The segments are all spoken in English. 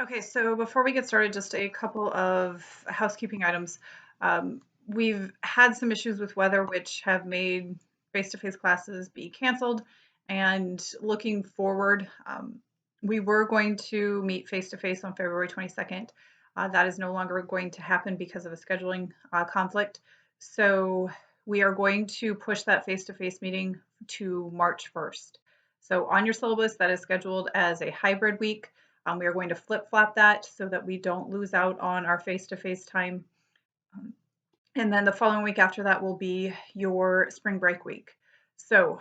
Okay, so before we get started, just a couple of housekeeping items. We've had some issues with weather, which have made face-to-face classes be canceled. And looking forward, we were going to meet face-to-face on February 22nd. That is no longer going to happen because of a scheduling conflict. So we are going to push that face-to-face meeting to March 1st. So on your syllabus, that is scheduled as a hybrid week. We are going to flip-flop that so that we don't lose out on our face-to-face time. Um, and then the following week after that will be your spring break week. So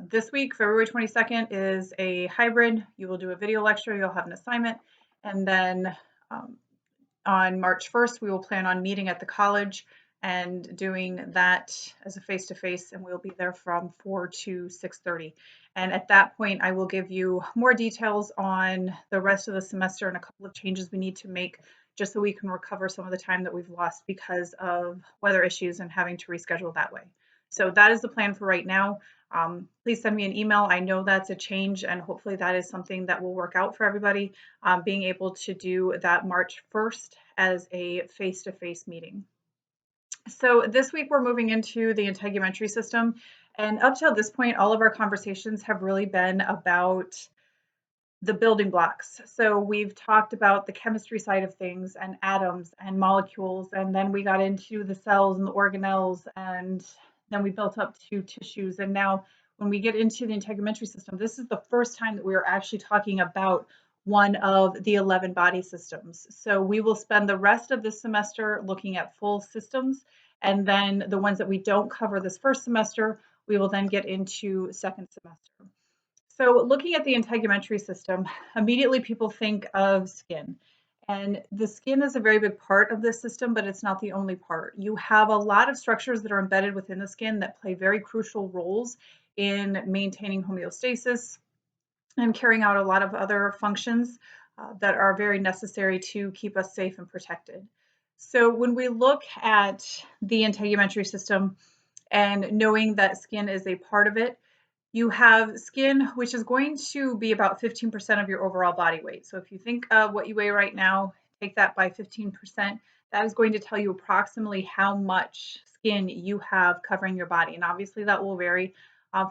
this week, February 22nd, is a hybrid. You will do a video lecture, you'll have an assignment, and then um, on March 1st, we will plan on meeting at the college and doing that as a face-to-face, and we'll be there from 4 to 6:30. And at that point, I will give you more details on the rest of the semester and a couple of changes we need to make just so we can recover some of the time that we've lost because of weather issues and having to reschedule that way. So that is the plan for right now. Please send me an email. I know that's a change, and hopefully that is something that will work out for everybody, being able to do that March 1st as a face-to-face meeting. So this week we're moving into the integumentary system. And up till this point, all of our conversations have really been about the building blocks. So we've talked about the chemistry side of things and atoms and molecules, and then we got into the cells and the organelles, and then we built up to tissues. And now when we get into the integumentary system, this is the first time that we are actually talking about one of the 11 body systems. So we will spend the rest of this semester looking at full systems, and then the ones that we don't cover this first semester, we will then get into second semester. So looking at the integumentary system, immediately people think of skin. And the skin is a very big part of this system, but it's not the only part. You have a lot of structures that are embedded within the skin that play very crucial roles in maintaining homeostasis and carrying out a lot of other functions that are very necessary to keep us safe and protected. So when we look at the integumentary system and knowing that skin is a part of it, you have skin, which is going to be about 15% of your overall body weight. So if you think of what you weigh right now, take that by 15%, that is going to tell you approximately how much skin you have covering your body. And obviously that will vary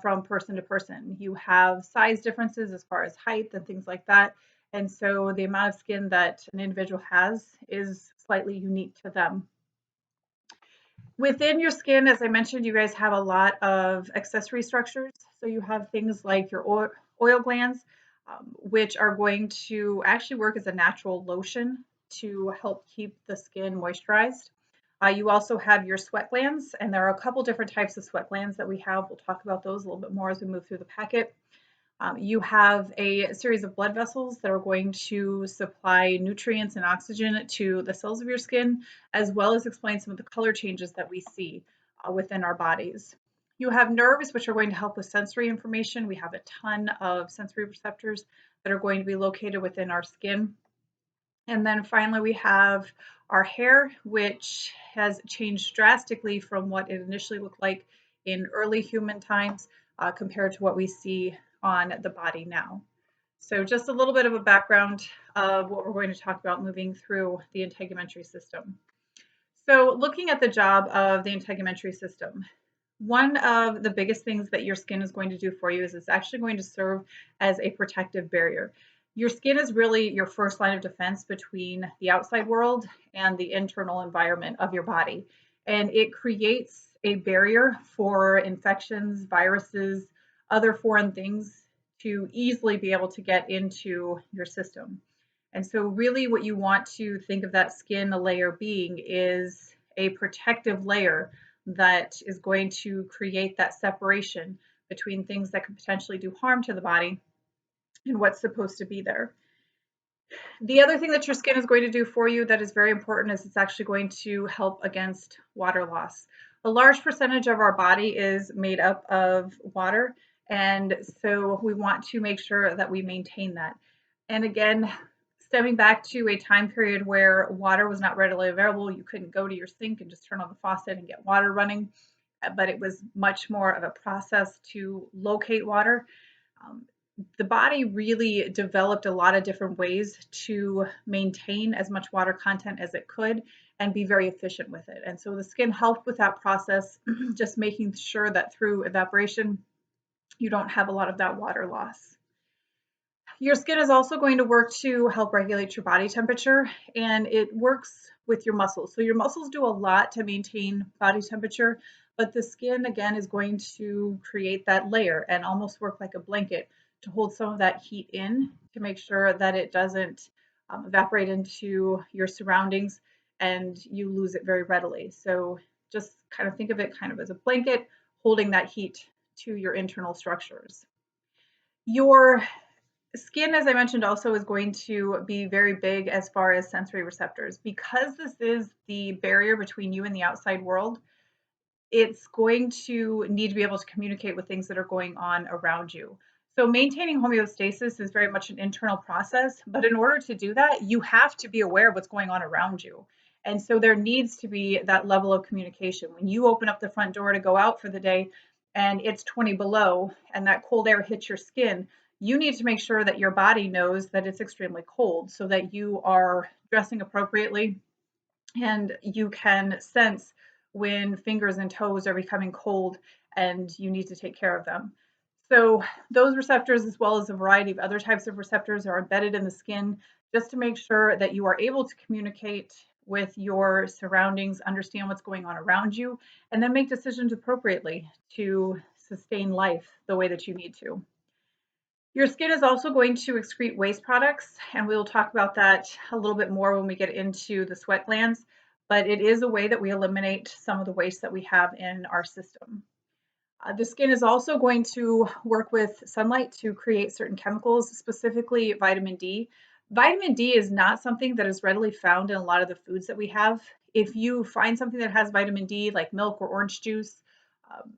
from person to person. You have size differences as far as height and things like that. And so the amount of skin that an individual has is slightly unique to them. Within your skin, as I mentioned, you guys have a lot of accessory structures. So you have things like your oil glands, which are going to actually work as a natural lotion to help keep the skin moisturized. You also have your sweat glands, and there are a couple different types of sweat glands that we have. We'll talk about those a little bit more as we move through the packet. You have a series of blood vessels that are going to supply nutrients and oxygen to the cells of your skin, as well as explain some of the color changes that we see within our bodies. You have nerves, which are going to help with sensory information. We have a ton of sensory receptors that are going to be located within our skin. And then finally, we have our hair, which has changed drastically from what it initially looked like in early human times compared to what we see on the body now. So just a little bit of a background of what we're going to talk about moving through the integumentary system. So looking at the job of the integumentary system, one of the biggest things that your skin is going to do for you is it's actually going to serve as a protective barrier. Your skin is really your first line of defense between the outside world and the internal environment of your body. And it creates a barrier for infections, viruses, other foreign things to easily be able to get into your system. And so, really, what you want to think of that skin layer being is a protective layer that is going to create that separation between things that could potentially do harm to the body and what's supposed to be there. The other thing that your skin is going to do for you that is very important is it's actually going to help against water loss. A large percentage of our body is made up of water, and so we want to make sure that we maintain that. And again, stemming back to a time period where water was not readily available, you couldn't go to your sink and just turn on the faucet and get water running, but it was much more of a process to locate water. the body really developed a lot of different ways to maintain as much water content as it could and be very efficient with it. And so the skin helped with that process, just making sure that through evaporation, you don't have a lot of that water loss. Your skin is also going to work to help regulate your body temperature, and it works with your muscles. So your muscles do a lot to maintain body temperature, but the skin again is going to create that layer and almost work like a blanket to hold some of that heat in to make sure that it doesn't evaporate into your surroundings and you lose it very readily. So just kind of think of it kind of as a blanket holding that heat to your internal structures. Your skin, as I mentioned, also is going to be very big as far as sensory receptors. Because this is the barrier between you and the outside world, it's going to need to be able to communicate with things that are going on around you. So maintaining homeostasis is very much an internal process, but in order to do that, you have to be aware of what's going on around you. And so there needs to be that level of communication. When you open up the front door to go out for the day and it's 20 below and that cold air hits your skin, you need to make sure that your body knows that it's extremely cold so that you are dressing appropriately and you can sense when fingers and toes are becoming cold and you need to take care of them. So those receptors, as well as a variety of other types of receptors, are embedded in the skin just to make sure that you are able to communicate with your surroundings, understand what's going on around you, and then make decisions appropriately to sustain life the way that you need to. Your skin is also going to excrete waste products, and we'll talk about that a little bit more when we get into the sweat glands, but it is a way that we eliminate some of the waste that we have in our system. The skin is also going to work with sunlight to create certain chemicals, specifically vitamin D. Vitamin D is not something that is readily found in a lot of the foods that we have. If you find something that has vitamin D, like milk or orange juice, um,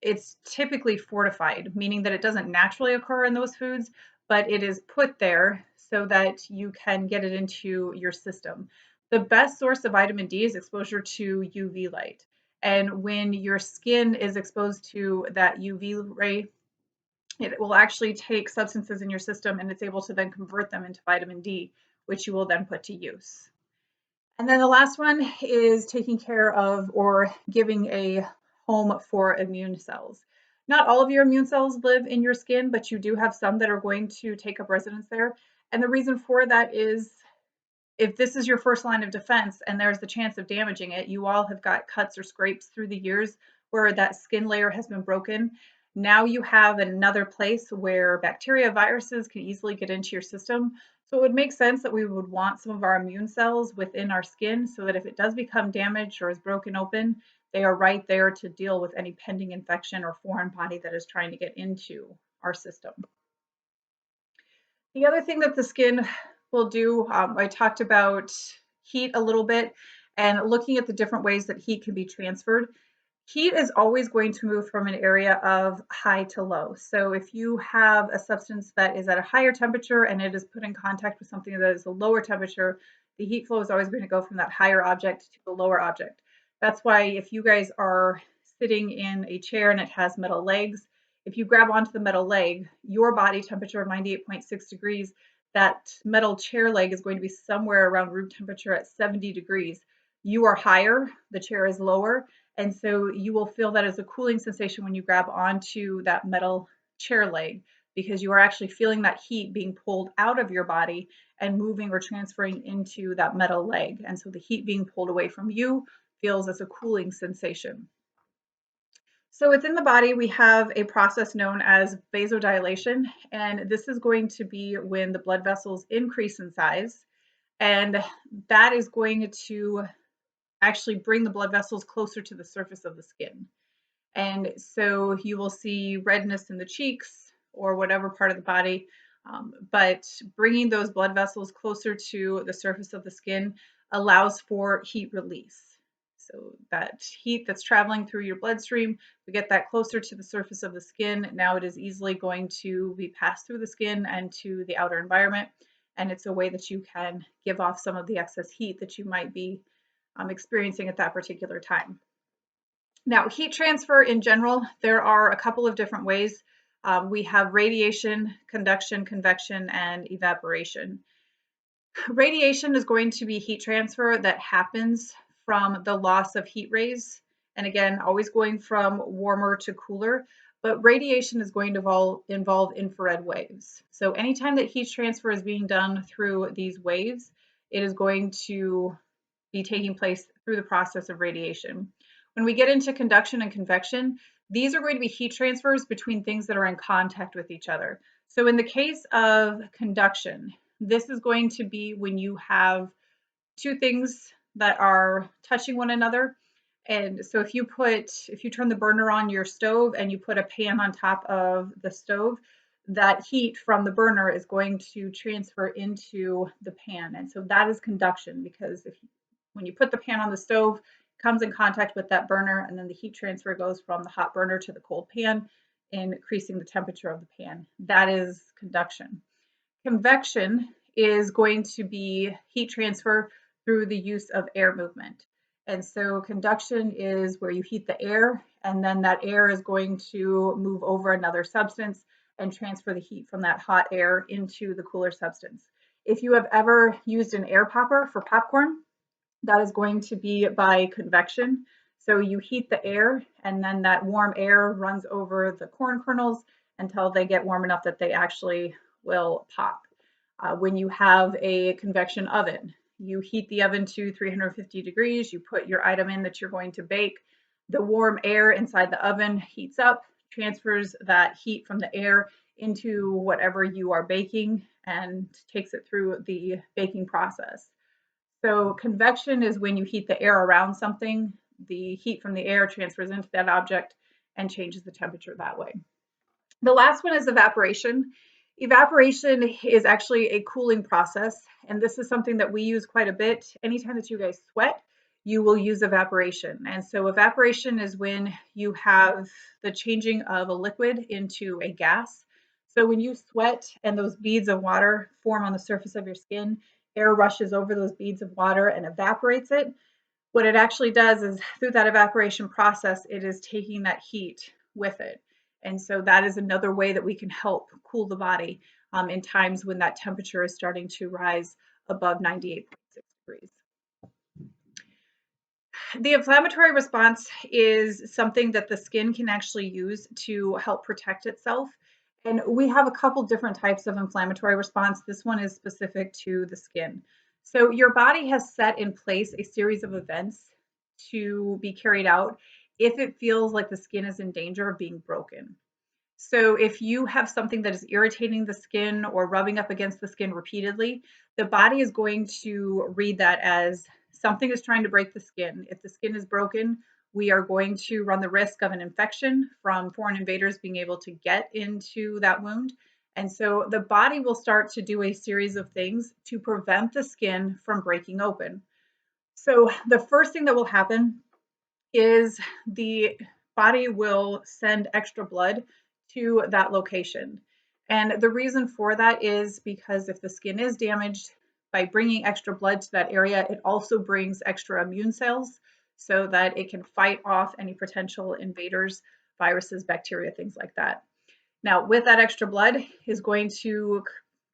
it's typically fortified, meaning that it doesn't naturally occur in those foods, but it is put there so that you can get it into your system. The best source of vitamin D is exposure to UV light. And when your skin is exposed to that UV ray, it will actually take substances in your system and it's able to then convert them into vitamin D, which you will then put to use. And then the last one is taking care of or giving a home for immune cells. Not all of your immune cells live in your skin, but you do have some that are going to take up residence there. And the reason for that is if this is your first line of defense and there's the chance of damaging it, you all have got cuts or scrapes through the years where that skin layer has been broken. Now you have another place where bacteria, viruses can easily get into your system. So it would make sense that we would want some of our immune cells within our skin so that if it does become damaged or is broken open, they are right there to deal with any pending infection or foreign body that is trying to get into our system. The other thing that the skin will do, I talked about heat a little bit and looking at the different ways that heat can be transferred. Heat is always going to move from an area of high to low. So if you have a substance that is at a higher temperature and it is put in contact with something that is a lower temperature, the heat flow is always going to go from that higher object to the lower object. That's why if you guys are sitting in a chair and it has metal legs, if you grab onto the metal leg, your body temperature of 98.6 degrees, that metal chair leg is going to be somewhere around room temperature at 70 degrees. You are higher, the chair is lower, and so you will feel that as a cooling sensation when you grab onto that metal chair leg because you are actually feeling that heat being pulled out of your body and moving or transferring into that metal leg. And so the heat being pulled away from you feels as a cooling sensation. So within the body, we have a process known as vasodilation, and this is going to be when the blood vessels increase in size, and that is going to actually bring the blood vessels closer to the surface of the skin. And so you will see redness in the cheeks or whatever part of the body, but bringing those blood vessels closer to the surface of the skin allows for heat release. So that heat that's traveling through your bloodstream, we get that closer to the surface of the skin. Now it is easily going to be passed through the skin and to the outer environment. And it's a way that you can give off some of the excess heat that you might be experiencing at that particular time. Now, heat transfer in general, there are a couple of different ways. We have radiation, conduction, convection, and evaporation. Radiation is going to be heat transfer that happens from the loss of heat rays. And again, always going from warmer to cooler, but radiation is going to involve infrared waves. So anytime that heat transfer is being done through these waves, it is going to be taking place through the process of radiation. When we get into conduction and convection, these are going to be heat transfers between things that are in contact with each other. So in the case of conduction, this is going to be when you have two things that are touching one another. And so if you turn the burner on your stove and you put a pan on top of the stove, that heat from the burner is going to transfer into the pan. And so that is conduction, because when you put the pan on the stove, it comes in contact with that burner, and then the heat transfer goes from the hot burner to the cold pan, increasing the temperature of the pan. That is conduction. Convection is going to be heat transfer through the use of air movement. And so conduction is where you heat the air, and then that air is going to move over another substance and transfer the heat from that hot air into the cooler substance. If you have ever used an air popper for popcorn, that is going to be by convection. So you heat the air, and then that warm air runs over the corn kernels until they get warm enough that they actually will pop. When you have a convection oven, you heat the oven to 350 degrees, you put your item in that you're going to bake. The warm air inside the oven heats up, transfers that heat from the air into whatever you are baking, and takes it through the baking process. So convection is when you heat the air around something, the heat from the air transfers into that object and changes the temperature that way. The last one is evaporation. Evaporation is actually a cooling process, and this is something that we use quite a bit. Anytime that you guys sweat, you will use evaporation. And so evaporation is when you have the changing of a liquid into a gas. So when you sweat and those beads of water form on the surface of your skin, air rushes over those beads of water and evaporates it. What it actually does is, through that evaporation process, it is taking that heat with it. And so that is another way that we can help cool the body in times when that temperature is starting to rise above 98.6 degrees. The inflammatory response is something that the skin can actually use to help protect itself. And we have a couple different types of inflammatory response. This one is specific to the skin. So your body has set in place a series of events to be carried out if it feels like the skin is in danger of being broken. So if you have something that is irritating the skin or rubbing up against the skin repeatedly, the body is going to read that as something is trying to break the skin. If the skin is broken, we are going to run the risk of an infection from foreign invaders being able to get into that wound. And so the body will start to do a series of things to prevent the skin from breaking open. So the first thing that will happen is the body will send extra blood to that location. And the reason for that is because if the skin is damaged, by bringing extra blood to that area, it also brings extra immune cells so that it can fight off any potential invaders, viruses, bacteria, things like that. Now, with that extra blood is going to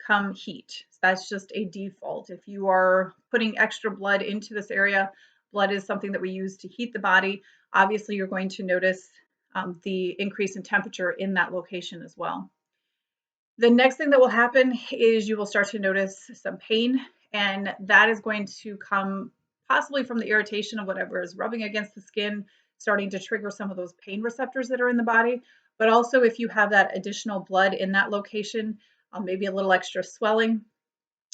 come heat. That's just a default. If you are putting extra blood into this area, blood is something that we use to heat the body. Obviously, you're going to notice the increase in temperature in that location as well. The next thing that will happen is you will start to notice some pain, and that is going to come possibly from the irritation of whatever is rubbing against the skin, starting to trigger some of those pain receptors that are in the body. But also, if you have that additional blood in that location, maybe a little extra swelling,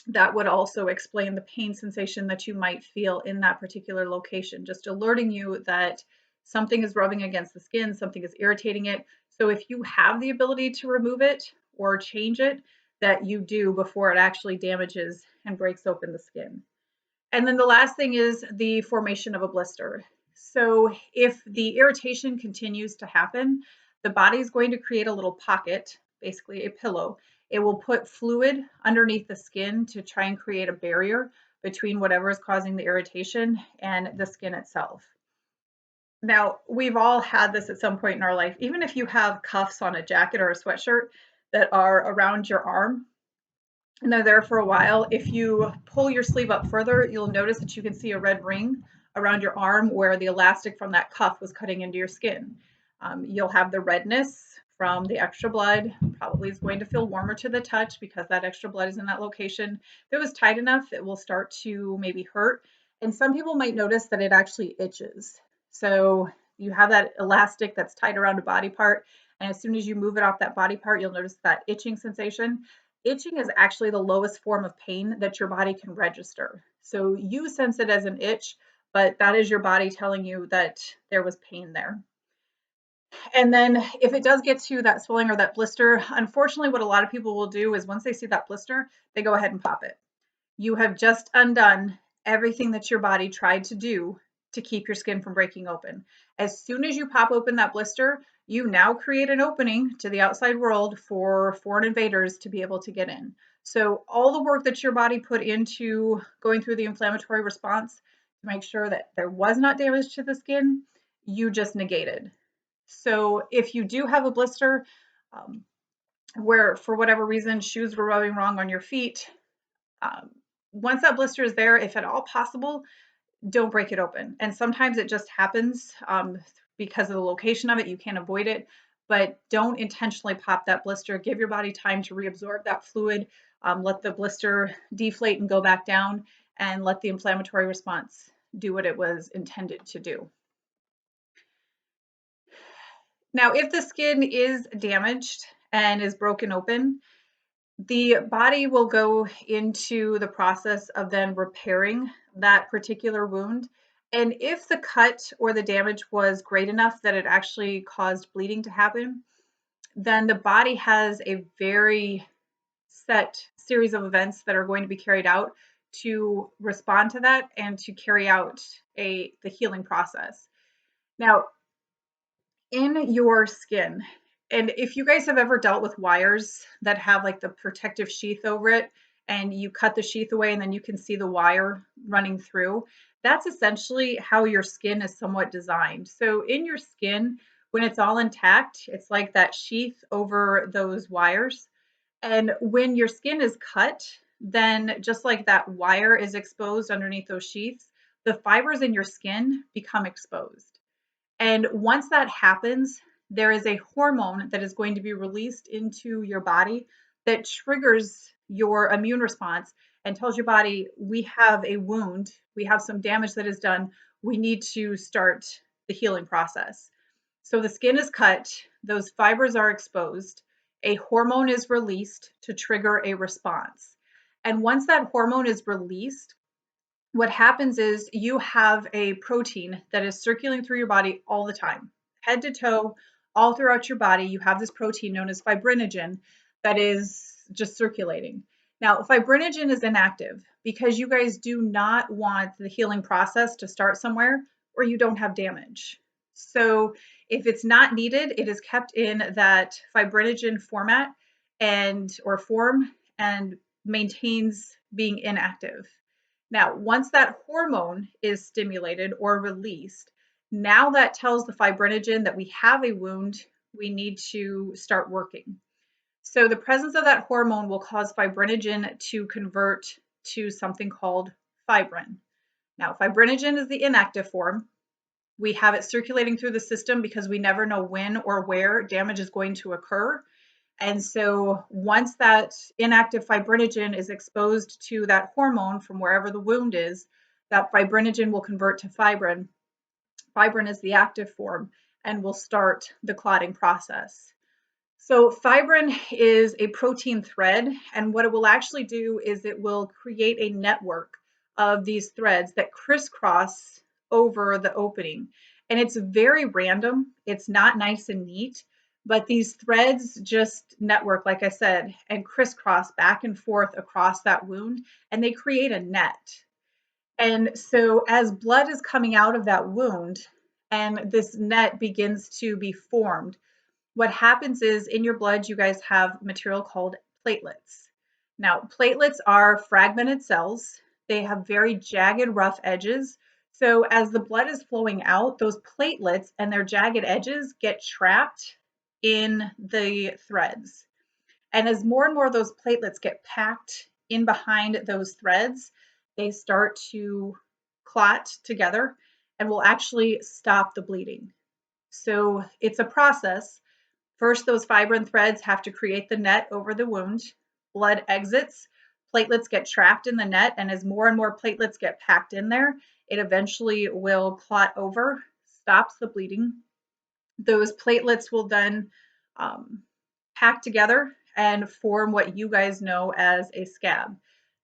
that would also explain the pain sensation that you might feel in that particular location, just alerting you that something is rubbing against the skin, something is irritating it. So if you have the ability to remove it or change it, that you do before it actually damages and breaks open the skin. And then the last thing is the formation of a blister. So if the irritation continues to happen, the body is going to create a little pocket, basically a pillow. It will put fluid underneath the skin to try and create a barrier between whatever is causing the irritation and the skin itself. Now, we've all had this at some point in our life. Even if you have cuffs on a jacket or a sweatshirt that are around your arm and they're there for a while, if you pull your sleeve up further, you'll notice that you can see a red ring around your arm where the elastic from that cuff was cutting into your skin. You'll have the redness from the extra blood, probably is going to feel warmer to the touch because that extra blood is in that location. If it was tight enough, it will start to maybe hurt. And some people might notice that it actually itches. So you have that elastic that's tied around a body part. And as soon as you move it off that body part, you'll notice that itching sensation. Itching is actually the lowest form of pain that your body can register. So you sense it as an itch, but that is your body telling you that there was pain there. And then if it does get to that swelling or that blister, unfortunately, what a lot of people will do is once they see that blister, they go ahead and pop it. You have just undone everything that your body tried to do to keep your skin from breaking open. As soon as you pop open that blister, you now create an opening to the outside world for foreign invaders to be able to get in. So all the work that your body put into going through the inflammatory response to make sure that there was not damage to the skin, you just negated. So if you do have a blister um, where for whatever reason shoes were rubbing wrong on your feet, um, once that blister is there, if at all possible, don't break it open. And sometimes it just happens because of the location of it, you can't avoid it, but don't intentionally pop that blister. Give your body time to reabsorb that fluid, let the blister deflate and go back down, and let the inflammatory response do what it was intended to do. Now, if the skin is damaged and is broken open, the body will go into the process of then repairing that particular wound. And if the cut or the damage was great enough that it actually caused bleeding to happen, then the body has a very set series of events that are going to be carried out to respond to that and to carry out the healing process. Now, in your skin. And if you guys have ever dealt with wires that have like the protective sheath over it, and you cut the sheath away and then you can see the wire running through, that's essentially how your skin is somewhat designed. So in your skin, when it's all intact, it's like that sheath over those wires. And when your skin is cut, then just like that wire is exposed underneath those sheaths, the fibers in your skin become exposed. And once that happens, there is a hormone that is going to be released into your body that triggers your immune response and tells your body, we have a wound, we have some damage that is done, we need to start the healing process. So the skin is cut, those fibers are exposed, a hormone is released to trigger a response. And once that hormone is released, what happens is you have a protein that is circulating through your body all the time, head to toe, all throughout your body. You have this protein known as fibrinogen that is just circulating. Now, fibrinogen is inactive because you guys do not want the healing process to start somewhere where you don't have damage. So, if it's not needed, it is kept in that fibrinogen format and or form and maintains being inactive. Now, once that hormone is stimulated or released, now that tells the fibrinogen that we have a wound, we need to start working. So the presence of that hormone will cause fibrinogen to convert to something called fibrin. Now, fibrinogen is the inactive form. We have it circulating through the system because we never know when or where damage is going to occur. And so once that inactive fibrinogen is exposed to that hormone from wherever the wound is, that fibrinogen will convert to fibrin. Fibrin is the active form and will start the clotting process. So fibrin is a protein thread, and what it will actually do is it will create a network of these threads that crisscross over the opening. And it's very random. It's not nice and neat, but these threads just network, like I said, and crisscross back and forth across that wound, and they create a net. And so as blood is coming out of that wound and this net begins to be formed, what happens is in your blood, you guys have material called platelets. Now, platelets are fragmented cells. They have very jagged, rough edges. So as the blood is flowing out, those platelets and their jagged edges get trapped in the threads. And as more and more of those platelets get packed in behind those threads, they start to clot together and will actually stop the bleeding. So it's a process. First, those fibrin threads have to create the net over the wound. Blood exits, platelets get trapped in the net, and as more and more platelets get packed in there, it eventually will clot over, stops the bleeding. Those platelets will then pack together and form what you guys know as a scab.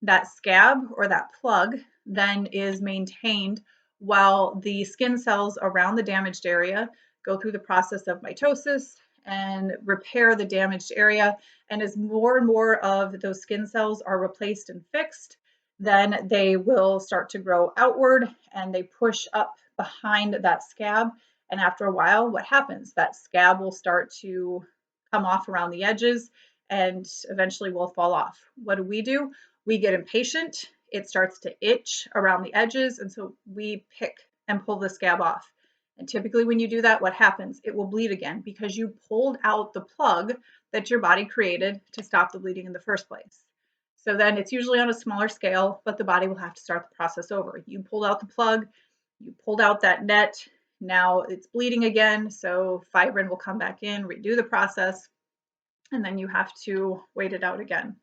That scab or that plug then is maintained while the skin cells around the damaged area go through the process of mitosis and repair the damaged area. And as more and more of those skin cells are replaced and fixed, then they will start to grow outward and they push up behind that scab. And after a while, what happens? That scab will start to come off around the edges and eventually will fall off. What do? We get impatient. It starts to itch around the edges. And so we pick and pull the scab off. And typically when you do that, what happens? It will bleed again because you pulled out the plug that your body created to stop the bleeding in the first place. So then it's usually on a smaller scale, but the body will have to start the process over. You pulled out the plug, you pulled out that net, now it's bleeding again, so fibrin will come back in, redo the process, and then you have to wait it out again.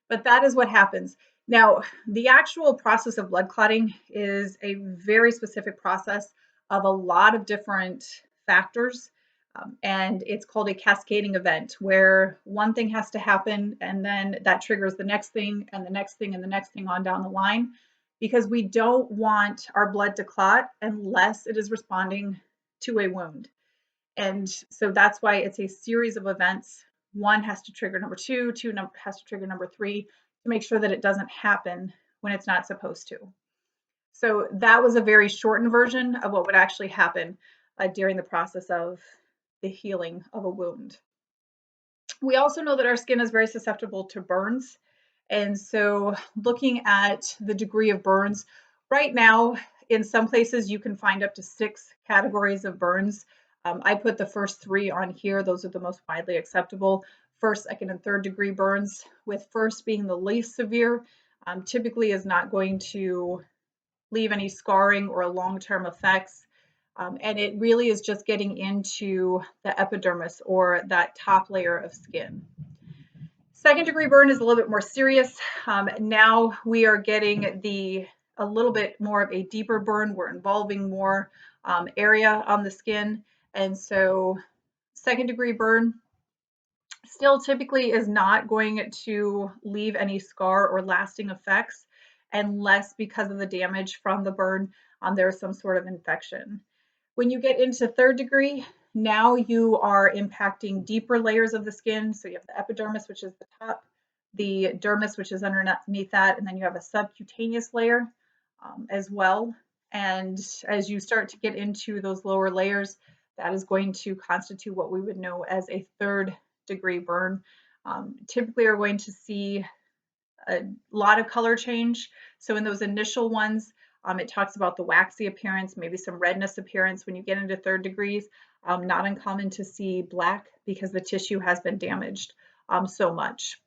But that is what happens. Now, the actual process of blood clotting is a very specific process of a lot of different factors. And it's called a cascading event where one thing has to happen and then that triggers the next thing and the next thing and the next thing on down the line because we don't want our blood to clot unless it is responding to a wound. And so that's why it's a series of events. One has to trigger number two, has to trigger number three to make sure that it doesn't happen when it's not supposed to. So that was a very shortened version of what would actually happen during the process of the healing of a wound. We also know that our skin is very susceptible to burns. And so looking at the degree of burns, right now, in some places you can find up to 6 categories of burns. I put the first 3 on here. Those are the most widely acceptable. First, second, and third degree burns, with first being the least severe, typically is not going to leave any scarring or long-term effects. And it really is just getting into the epidermis or that top layer of skin. Second degree burn is a little bit more serious. Now we are getting a little bit more of a deeper burn. We're involving more area on the skin. And so second degree burn still typically is not going to leave any scar or lasting effects unless because of the damage from the burn, there's some sort of infection. When you get into third degree, now you are impacting deeper layers of the skin. So you have the epidermis, which is the top, the dermis, which is underneath that, and then you have a subcutaneous layer as well. And as you start to get into those lower layers, that is going to constitute what we would know as a third degree burn. Typically are going to see a lot of color change. So in those initial ones, it talks about the waxy appearance, maybe some redness appearance. When you get into third degrees, not uncommon to see black because the tissue has been damaged so much.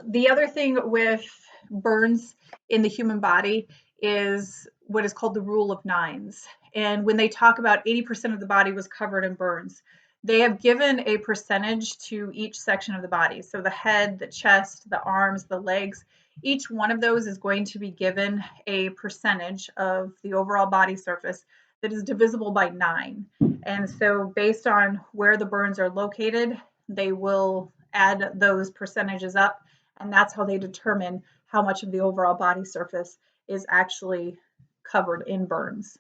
The other thing with burns in the human body is what is called the rule of nines. And when they talk about 80% of the body was covered in burns, they have given a percentage to each section of the body. So the head, the chest, the arms, the legs, each one of those is going to be given a percentage of the overall body surface that is divisible by 9. And so based on where the burns are located, they will add those percentages up, and that's how they determine how much of the overall body surface is actually covered in burns.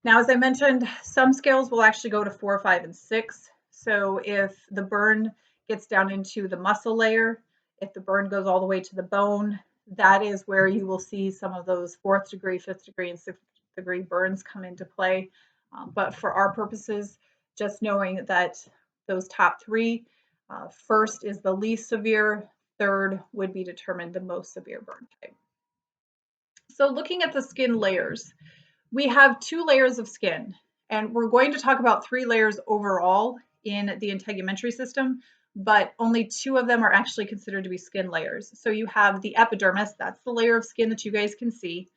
Now, as I mentioned, some scales will actually go to 4, 5, and 6. So if the burn gets down into the muscle layer, if the burn goes all the way to the bone, that is where you will see some of those 4th degree, 5th degree, and 6th degree burns come into play. But for our purposes, just knowing that those top 3, first is the least severe, third would be determined the most severe burn type. So looking at the skin layers, We have 2 layers of skin, and we're going to talk about 3 layers overall in the integumentary system, but only 2 of them are actually considered to be skin layers. So you have the epidermis, that's the layer of skin that you guys can see.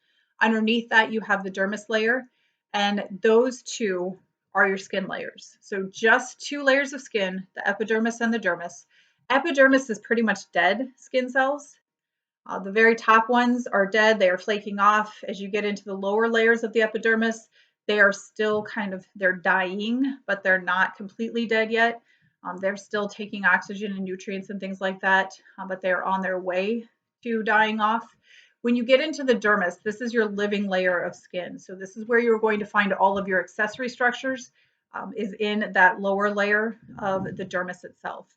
Underneath that, you have the dermis layer, and those 2 are your skin layers. So just 2 layers of skin, the epidermis and the dermis. Epidermis is pretty much dead skin cells. The very top ones are dead. They are flaking off. As you get into the lower layers of the epidermis, they are still they're dying, but they're not completely dead yet. They're still taking oxygen and nutrients and things like that, but they're on their way to dying off. When you get into the dermis, this is your living layer of skin. So this is where you're going to find all of your accessory structures, is in that lower layer of the dermis itself.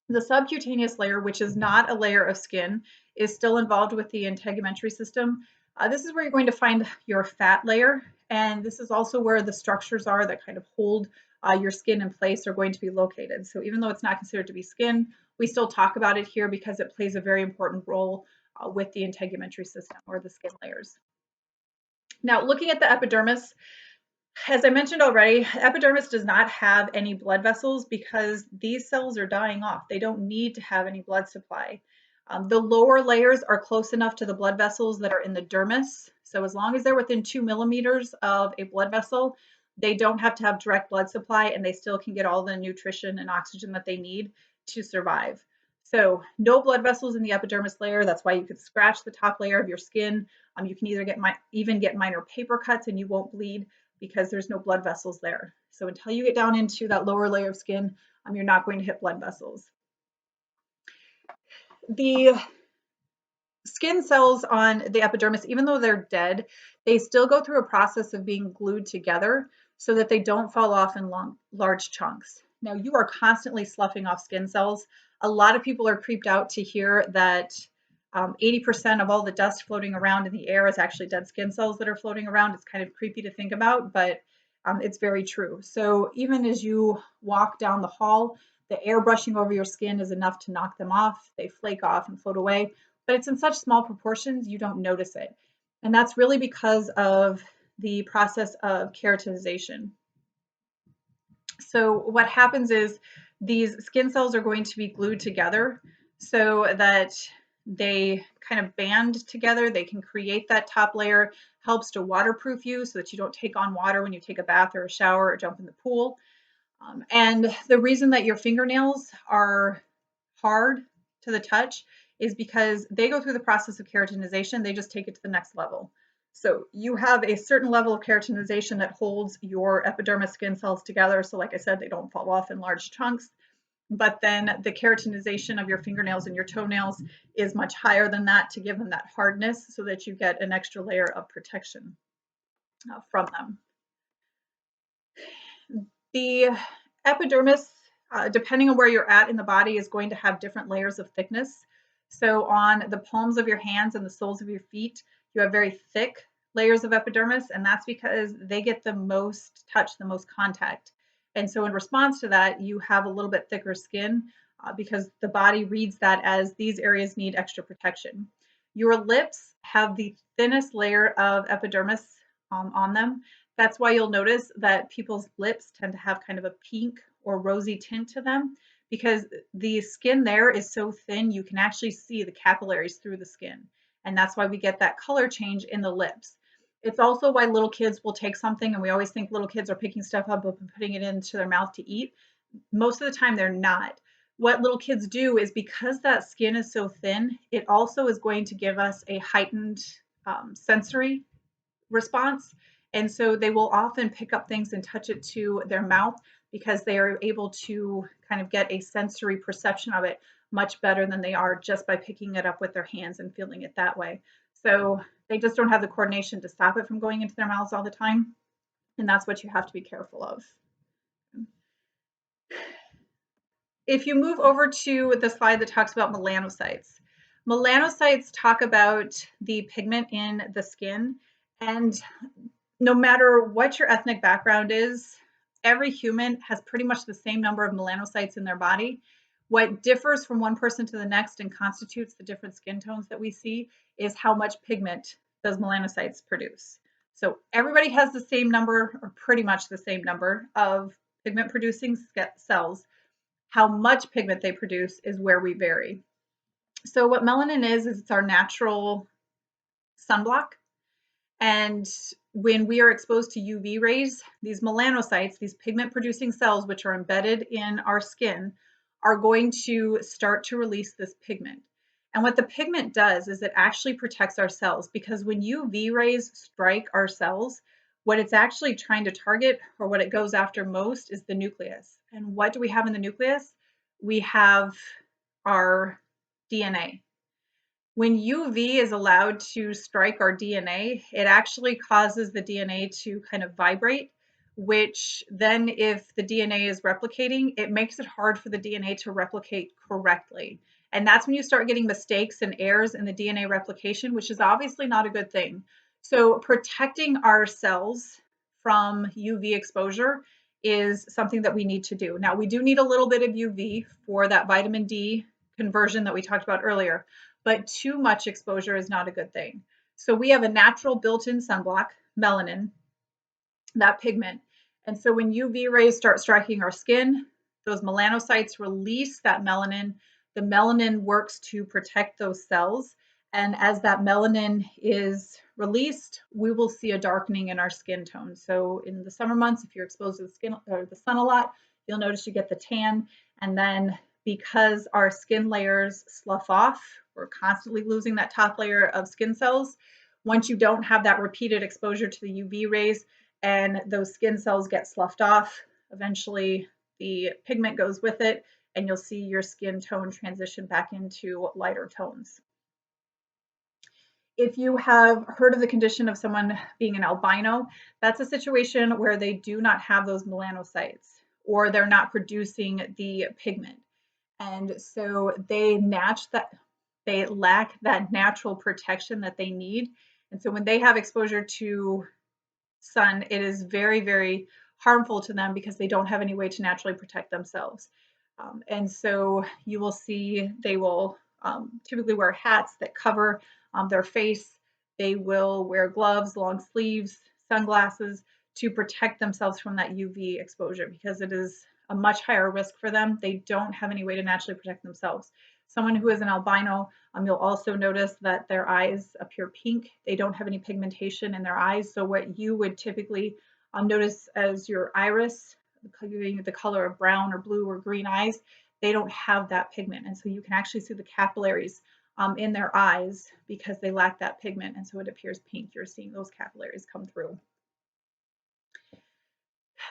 The subcutaneous layer, which is not a layer of skin, is still involved with the integumentary system. This is where you're going to find your fat layer, and this is also where the structures are that kind of hold your skin in place are going to be located. So even though it's not considered to be skin, we still talk about it here because it plays a very important role with the integumentary system or the skin layers. Now, looking at the epidermis, as I mentioned already, epidermis does not have any blood vessels because these cells are dying off. They don't need to have any blood supply. The lower layers are close enough to the blood vessels that are in the dermis. So as long as they're within 2 millimeters of a blood vessel, they don't have to have direct blood supply and they still can get all the nutrition and oxygen that they need to survive. So no blood vessels in the epidermis layer. That's why you could scratch the top layer of your skin. You can even get minor paper cuts and you won't bleed because there's no blood vessels there. So until you get down into that lower layer of skin, you're not going to hit blood vessels. The skin cells on the epidermis, even though they're dead, they still go through a process of being glued together so that they don't fall off in large chunks. Now, you are constantly sloughing off skin cells. A lot of people are creeped out to hear that 80% of all the dust floating around in the air is actually dead skin cells that are floating around. It's kind of creepy to think about, but it's very true. So even as you walk down the hall, the air brushing over your skin is enough to knock them off. They flake off and float away, but it's in such small proportions you don't notice it. And that's really because of the process of keratinization. So what happens is these skin cells are going to be glued together so that they kind of band together. They can create that top layer, helps to waterproof you so that you don't take on water when you take a bath or a shower or jump in the pool. And the reason that your fingernails are hard to the touch is because they go through the process of keratinization. They just take it to the next level. So you have a certain level of keratinization that holds your epidermis skin cells together. So like I said, they don't fall off in large chunks. But then the keratinization of your fingernails and your toenails is much higher than that to give them that hardness so that you get an extra layer of protection from them. The epidermis, depending on where you're at in the body, is going to have different layers of thickness. So on the palms of your hands and the soles of your feet, you have very thick layers of epidermis, and that's because they get the most touch, the most contact. And so in response to that, you have a little bit thicker skin because the body reads that as these areas need extra protection. Your lips have the thinnest layer of epidermis on them. That's why you'll notice that people's lips tend to have kind of a pink or rosy tint to them because the skin there is so thin you can actually see the capillaries through the skin. And that's why we get that color change in the lips. It's also why little kids will take something, and we always think little kids are picking stuff up and putting it into their mouth to eat. Most of the time they're not. What little kids do is because that skin is so thin, it also is going to give us a heightened sensory response. And so they will often pick up things and touch it to their mouth because they are able to kind of get a sensory perception of it much better than they are just by picking it up with their hands and feeling it that way. So they just don't have the coordination to stop it from going into their mouths all the time. And that's what you have to be careful of. If you move over to the slide that talks about melanocytes, melanocytes talk about the pigment in the skin. And no matter what your ethnic background is, every human has pretty much the same number of melanocytes in their body. What differs from one person to the next and constitutes the different skin tones that we see is how much pigment those melanocytes produce. So everybody has the same number, or pretty much the same number, of pigment producing cells. How much pigment they produce is where we vary. So what melanin is it's our natural sunblock. And when we are exposed to UV rays, these melanocytes, these pigment producing cells, which are embedded in our skin, are going to start to release this pigment. And what the pigment does is it actually protects our cells, because when UV rays strike our cells, what it's actually trying to target, or what it goes after most, is the nucleus. And what do we have in the nucleus? We have our DNA. When UV is allowed to strike our DNA, it actually causes the DNA to kind of vibrate, which then, if the DNA is replicating, it makes it hard for the DNA to replicate correctly. And that's when you start getting mistakes and errors in the DNA replication, which is obviously not a good thing. So protecting our cells from UV exposure is something that we need to do. Now, we do need a little bit of UV for that vitamin D conversion that we talked about earlier, but too much exposure is not a good thing. So we have a natural built-in sunblock, melanin, that pigment. And so when UV rays start striking our skin, those melanocytes release that melanin. The melanin works to protect those cells. And as that melanin is released, we will see a darkening in our skin tone. So in the summer months, if you're exposed to the skin or the sun a lot, you'll notice you get the tan. And then because our skin layers slough off, we're constantly losing that top layer of skin cells. Once you don't have that repeated exposure to the UV rays and those skin cells get sloughed off, eventually the pigment goes with it, and you'll see your skin tone transition back into lighter tones. If you have heard of the condition of someone being an albino, that's a situation where they do not have those melanocytes, or they're not producing the pigment. And so they lack that natural protection that they need. And so when they have exposure to sun, it is very, very harmful to them because they don't have any way to naturally protect themselves. And so you will see they will typically wear hats that cover their face. They will wear gloves, long sleeves, sunglasses to protect themselves from that UV exposure, because it is a much higher risk for them. They don't have any way to naturally protect themselves. Someone who is an albino, you'll also notice that their eyes appear pink. They don't have any pigmentation in their eyes. So what you would typically notice as your iris, the color of brown or blue or green eyes, they don't have that pigment. And so you can actually see the capillaries in their eyes because they lack that pigment. And so it appears pink. You're seeing those capillaries come through.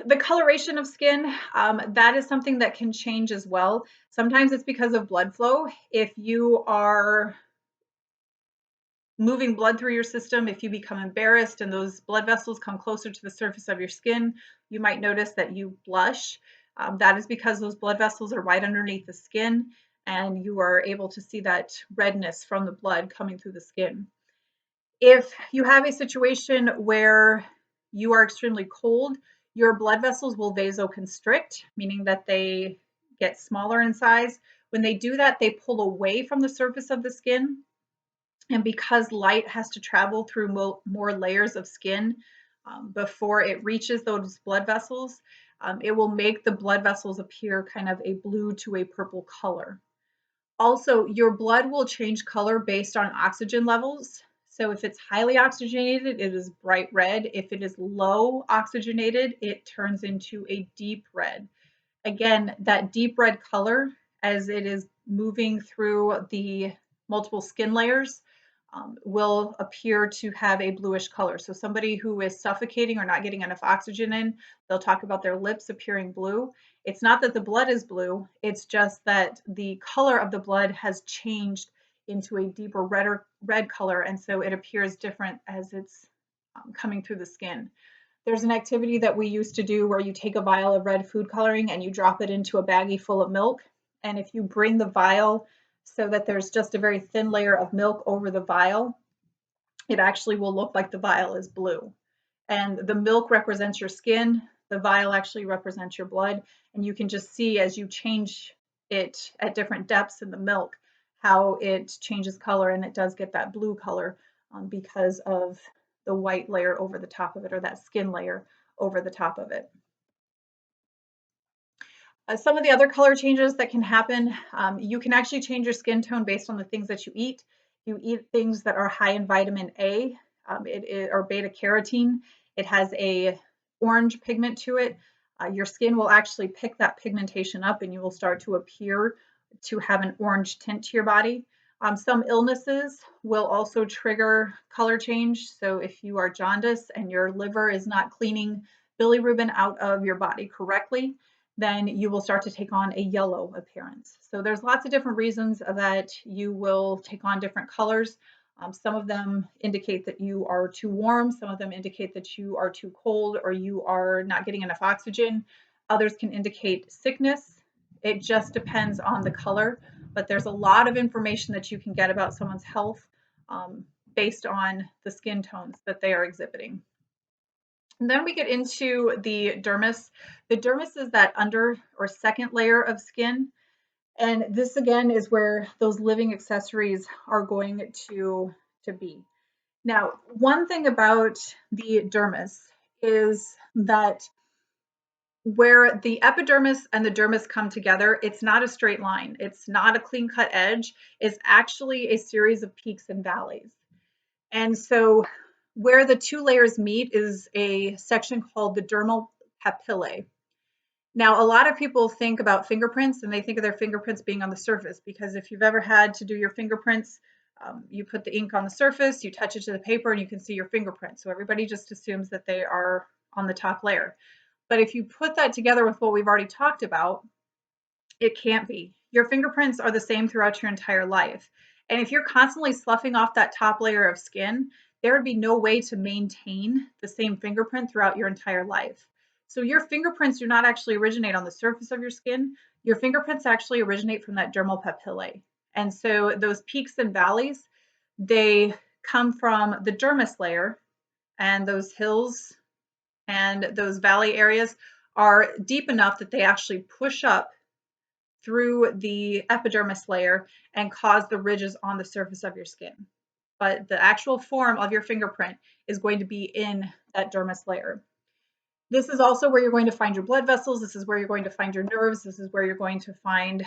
The coloration of skin, that is something that can change as well. Sometimes it's because of blood flow. If you are moving blood through your system, if you become embarrassed and those blood vessels come closer to the surface of your skin, you might notice that you blush. That is because those blood vessels are right underneath the skin, and you are able to see that redness from the blood coming through the skin. If you have a situation where you are extremely cold, your blood vessels will vasoconstrict, meaning that they get smaller in size. When they do that, they pull away from the surface of the skin. And because light has to travel through more layers of skin before it reaches those blood vessels, it will make the blood vessels appear kind of a blue to a purple color. Also, your blood will change color based on oxygen levels. So if it's highly oxygenated, it is bright red. If it is low oxygenated, it turns into a deep red. Again, that deep red color, as it is moving through the multiple skin layers, will appear to have a bluish color. So somebody who is suffocating or not getting enough oxygen in, they'll talk about their lips appearing blue. It's not that the blood is blue, it's just that the color of the blood has changed into a deeper red color, and so it appears different as it's coming through the skin. There's an activity that we used to do where you take a vial of red food coloring and you drop it into a baggie full of milk. And if you bring the vial so that there's just a very thin layer of milk over the vial, it actually will look like the vial is blue. And the milk represents your skin, the vial actually represents your blood. And you can just see as you change it at different depths in the milk, how it changes color, and it does get that blue color because of the white layer over the top of it, or that skin layer over the top of it. Some of the other color changes that can happen, you can actually change your skin tone based on the things that you eat. You eat things that are high in vitamin A, or beta carotene. It has a orange pigment to it. Your skin will actually pick that pigmentation up, and you will start to appear to have an orange tint to your body. Some illnesses will also trigger color change. So if you are jaundice and your liver is not cleaning bilirubin out of your body correctly, then you will start to take on a yellow appearance. So there's lots of different reasons that you will take on different colors. Some of them indicate that you are too warm. Some of them indicate that you are too cold or you are not getting enough oxygen. Others can indicate sickness. It just depends on the color, but there's a lot of information that you can get about someone's health based on the skin tones that they are exhibiting. And then we get into the dermis. The dermis is that under or second layer of skin. And this again is where those living accessories are going to be. Now, one thing about the dermis is that where the epidermis and the dermis come together, it's not a straight line. It's not a clean cut edge. It's actually a series of peaks and valleys. And so where the two layers meet is a section called the dermal papillae. Now, a lot of people think about fingerprints and they think of their fingerprints being on the surface, because if you've ever had to do your fingerprints, you put the ink on the surface, you touch it to the paper, and you can see your fingerprints. So everybody just assumes that they are on the top layer. But if you put that together with what we've already talked about, it can't be. Your fingerprints are the same throughout your entire life. And if you're constantly sloughing off that top layer of skin, there would be no way to maintain the same fingerprint throughout your entire life. So your fingerprints do not actually originate on the surface of your skin. Your fingerprints actually originate from that dermal papillae. And so those peaks and valleys, they come from the dermis layer, and those hills and those valley areas are deep enough that they actually push up through the epidermis layer and cause the ridges on the surface of your skin. But the actual form of your fingerprint is going to be in that dermis layer. This is also where you're going to find your blood vessels. This is where you're going to find your nerves. This is where you're going to find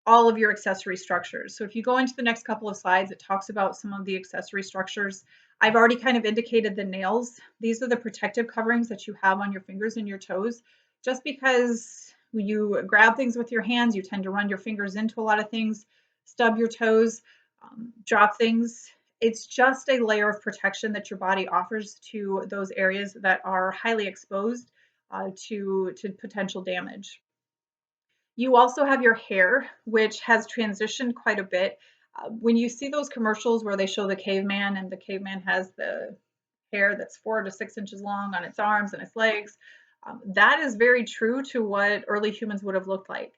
all of your accessory structures. So if you go into the next couple of slides, it talks about some of the accessory structures. I've already kind of indicated the nails. These are the protective coverings that you have on your fingers and your toes. Just because you grab things with your hands, you tend to run your fingers into a lot of things, stub your toes, drop things. It's just a layer of protection that your body offers to those areas that are highly exposed to potential damage. You also have your hair, which has transitioned quite a bit. When you see those commercials where they show the caveman and the caveman has the hair that's 4 to 6 inches long on its arms and its legs, that is very true to what early humans would have looked like.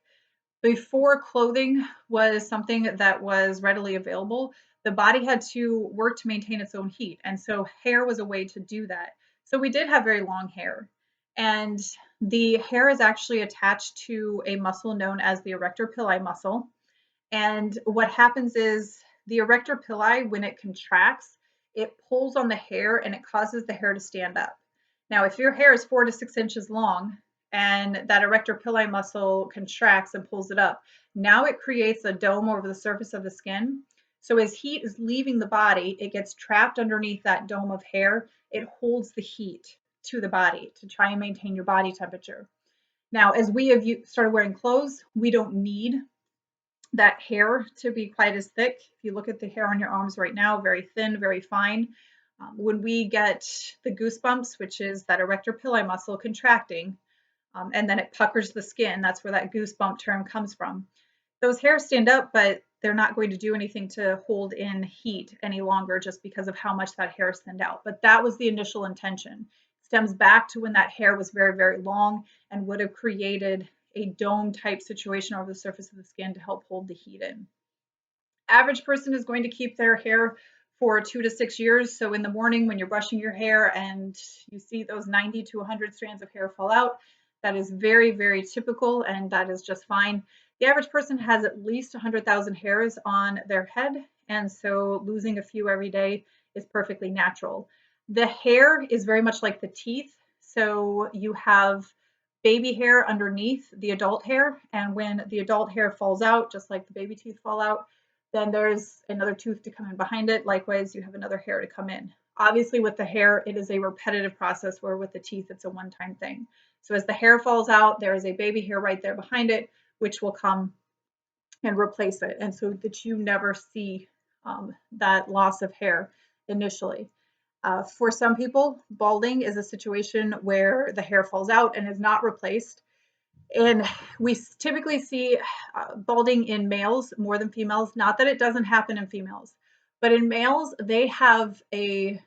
Before clothing was something that was readily available, the body had to work to maintain its own heat. And so hair was a way to do that. So we did have very long hair. And the hair is actually attached to a muscle known as the erector pili muscle. And what happens is the erector pili, when it contracts, it pulls on the hair and it causes the hair to stand up. Now, if your hair is 4 to 6 inches long and that erector pili muscle contracts and pulls it up, now it creates a dome over the surface of the skin. So as heat is leaving the body, it gets trapped underneath that dome of hair. It holds the heat to the body to try and maintain your body temperature. Now, as we have started wearing clothes, we don't need that hair to be quite as thick. If you look at the hair on your arms right now, very thin, very fine. When we get the goosebumps, which is that erector pili muscle contracting, and then it puckers the skin, that's where that goosebump term comes from. Those hairs stand up, but they're not going to do anything to hold in heat any longer just because of how much that hair is thinned out. But that was the initial intention. It stems back to when that hair was very, very long and would have created a dome type situation over the surface of the skin to help hold the heat in. Average person is going to keep their hair for 2 to 6 years. So in the morning when you're brushing your hair and you see those 90 to 100 strands of hair fall out, that is very, very typical, and that is just fine. The average person has at least 100,000 hairs on their head, and so losing a few every day is perfectly natural. The hair is very much like the teeth. So you have baby hair underneath the adult hair. And when the adult hair falls out, just like the baby teeth fall out, then there's another tooth to come in behind it. Likewise, you have another hair to come in. Obviously, with the hair, it is a repetitive process, where with the teeth, it's a one-time thing. So as the hair falls out, there is a baby hair right there behind it, which will come and replace it. And so that you never see that loss of hair initially. For some people, balding is a situation where the hair falls out and is not replaced. And we typically see balding in males more than females. Not that it doesn't happen in females, but in males, they have a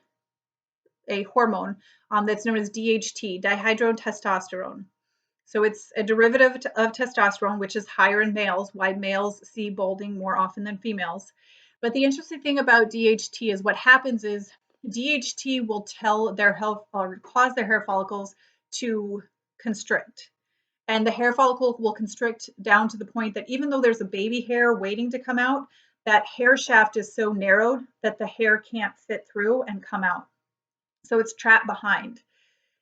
hormone that's known as DHT, dihydrotestosterone. So it's a derivative of testosterone, which is higher in males, why males see balding more often than females. But the interesting thing about DHT is what happens is DHT will tell their health or cause their hair follicles to constrict. And the hair follicle will constrict down to the point that even though there's a baby hair waiting to come out, that hair shaft is so narrowed that the hair can't fit through and come out. So it's trapped behind.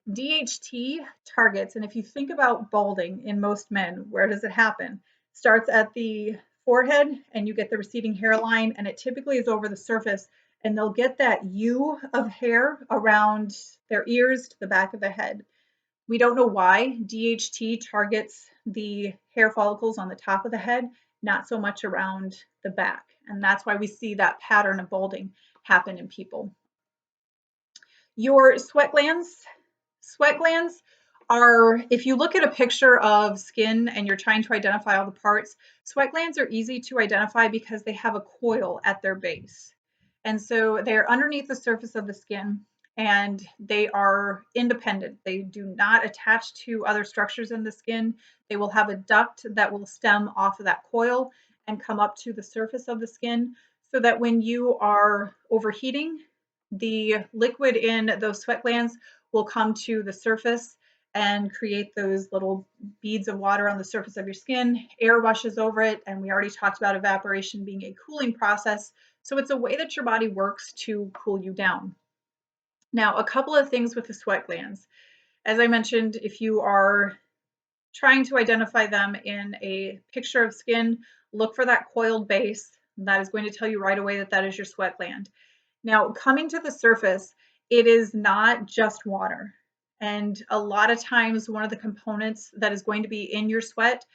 DHT targets, and if you think about balding in most men, where does it happen? Starts at the forehead and you get the receding hairline, and it typically is over the surface, and they'll get that U of hair around their ears to the back of the head. We don't know why DHT targets the hair follicles on the top of the head, not so much around the back. And that's why we see that pattern of balding happen in people. Your sweat glands. Sweat glands are, if you look at a picture of skin and you're trying to identify all the parts, sweat glands are easy to identify because they have a coil at their base. And so they're underneath the surface of the skin and they are independent. They do not attach to other structures in the skin. They will have a duct that will stem off of that coil and come up to the surface of the skin so that when you are overheating, the liquid in those sweat glands will come to the surface and create those little beads of water on the surface of your skin. Air rushes over it, and we already talked about evaporation being a cooling process. So it's a way that your body works to cool you down. Now, a couple of things with the sweat glands. As I mentioned, if you are trying to identify them in a picture of skin, look for that coiled base. That is going to tell you right away that that is your sweat gland. Now, coming to the surface, it is not just water. And a lot of times, one of the components that is going to be in your sweat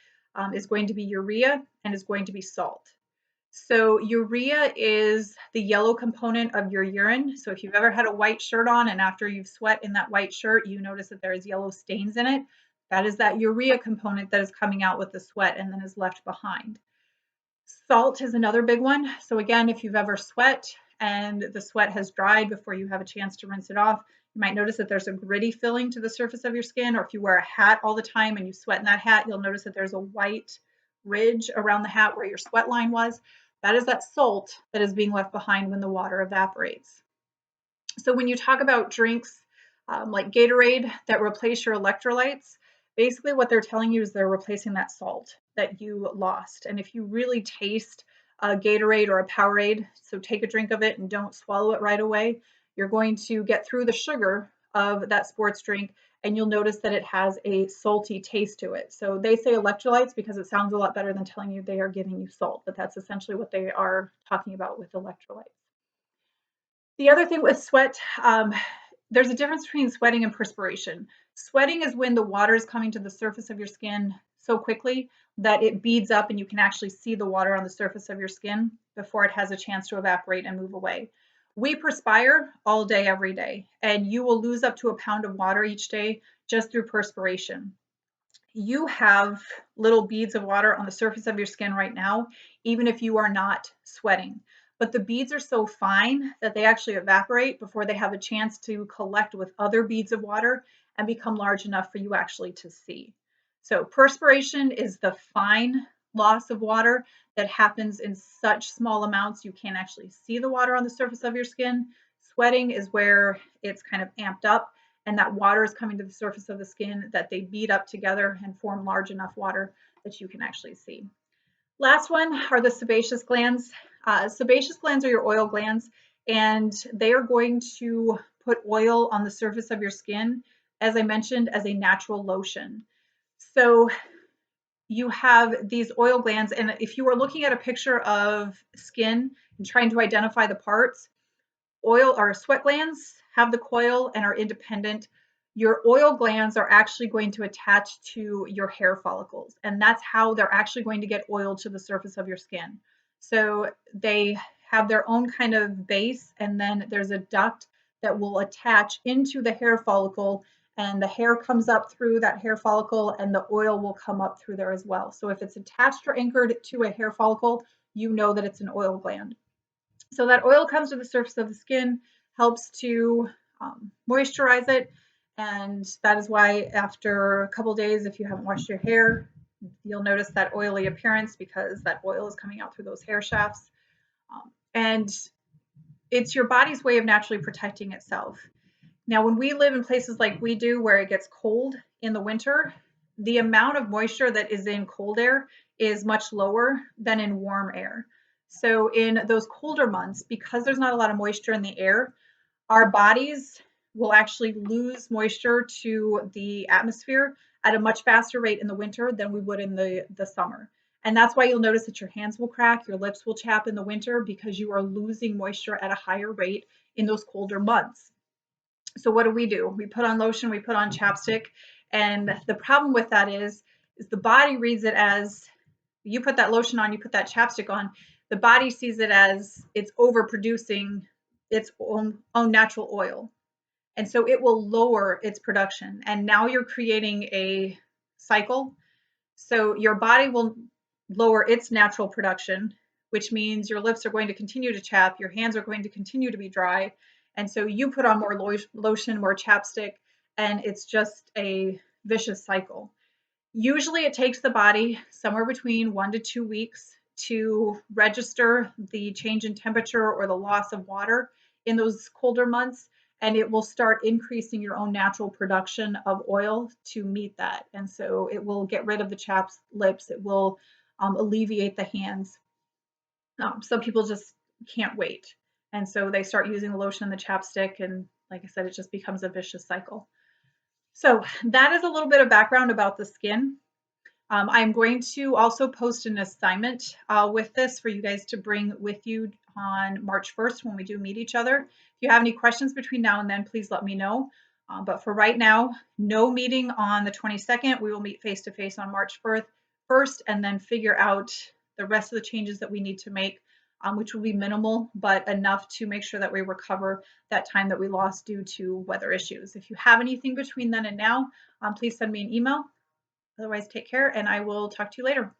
is going to be urea and is going to be salt. So urea is the yellow component of your urine. So if you've ever had a white shirt on and after you've sweat in that white shirt, you notice that there is yellow stains in it. That is that urea component that is coming out with the sweat and then is left behind. Salt is another big one. So again, if you've ever sweat and the sweat has dried before you have a chance to rinse it off, you might notice that there's a gritty filling to the surface of your skin. Or if you wear a hat all the time and you sweat in that hat, you'll notice that there's a white ridge around the hat where your sweat line was. That is that salt that is being left behind when the water evaporates. So when you talk about drinks like Gatorade that replace your electrolytes, basically what they're telling you is they're replacing that salt that you lost. And if you really taste a Gatorade or a Powerade, so take a drink of it and don't swallow it right away, you're going to get through the sugar of that sports drink and you'll notice that it has a salty taste to it. So they say electrolytes because it sounds a lot better than telling you they are giving you salt, but that's essentially what they are talking about with electrolytes. The other thing with sweat, there's a difference between sweating and perspiration. Sweating is when the water is coming to the surface of your skin so quickly that it beads up and you can actually see the water on the surface of your skin before it has a chance to evaporate and move away. We perspire all day, every day, and you will lose up to a pound of water each day just through perspiration. You have little beads of water on the surface of your skin right now, even if you are not sweating. But the beads are so fine that they actually evaporate before they have a chance to collect with other beads of water and become large enough for you actually to see. So perspiration is the fine loss of water that happens in such small amounts you can't actually see the water on the surface of your skin. Sweating is where it's kind of amped up and that water is coming to the surface of the skin that they bead up together and form large enough water that you can actually see. Last one are the sebaceous glands. Sebaceous glands are your oil glands. and they are going to put oil on the surface of your skin, as I mentioned, as a natural lotion. So you have these oil glands, and if you were looking at a picture of skin and trying to identify the parts, oil or sweat glands have the coil and are independent. Your oil glands are actually going to attach to your hair follicles, and that's how they're actually going to get oil to the surface of your skin. So they have their own kind of base, and then there's a duct that will attach into the hair follicle, and the hair comes up through that hair follicle, and the oil will come up through there as well. So if it's attached or anchored to a hair follicle, you know that it's an oil gland. So that oil comes to the surface of the skin, helps to moisturize it. And that is why after a couple days, if you haven't washed your hair, you'll notice that oily appearance because that oil is coming out through those hair shafts. And it's your body's way of naturally protecting itself. Now, when we live in places like we do where it gets cold in the winter, the amount of moisture that is in cold air is much lower than in warm air. So in those colder months, because there's not a lot of moisture in the air, our bodies will actually lose moisture to the atmosphere at a much faster rate in the winter than we would in the summer. And that's why you'll notice that your hands will crack, your lips will chap in the winter because you are losing moisture at a higher rate in those colder months. So what do? We put on lotion, we put on chapstick, and the problem with that is the body reads it as you put that lotion on, you put that chapstick on, the body sees it as it's overproducing its own natural oil. And so it will lower its production. And now you're creating a cycle. So your body will lower its natural production, which means your lips are going to continue to chap, your hands are going to continue to be dry. And so you put on more lotion, more chapstick, and it's just a vicious cycle. Usually it takes the body somewhere between 1 to 2 weeks to register the change in temperature or the loss of water in those colder months, and it will start increasing your own natural production of oil to meet that. And so it will get rid of the chapped lips, it will alleviate the hands. Some people just can't wait. And so they start using the lotion and the chapstick, and like I said, it just becomes a vicious cycle. So that is a little bit of background about the skin. I'm going to also post an assignment with this for you guys to bring with you on March 1st when we do meet each other. If you have any questions between now and then, please let me know. But for right now, no meeting on the 22nd. We will meet face to face on March 1st and then figure out the rest of the changes that we need to make, which will be minimal, but enough to make sure that we recover that time that we lost due to weather issues. If you have anything between then and now, please send me an email. Otherwise, take care, and I will talk to you later.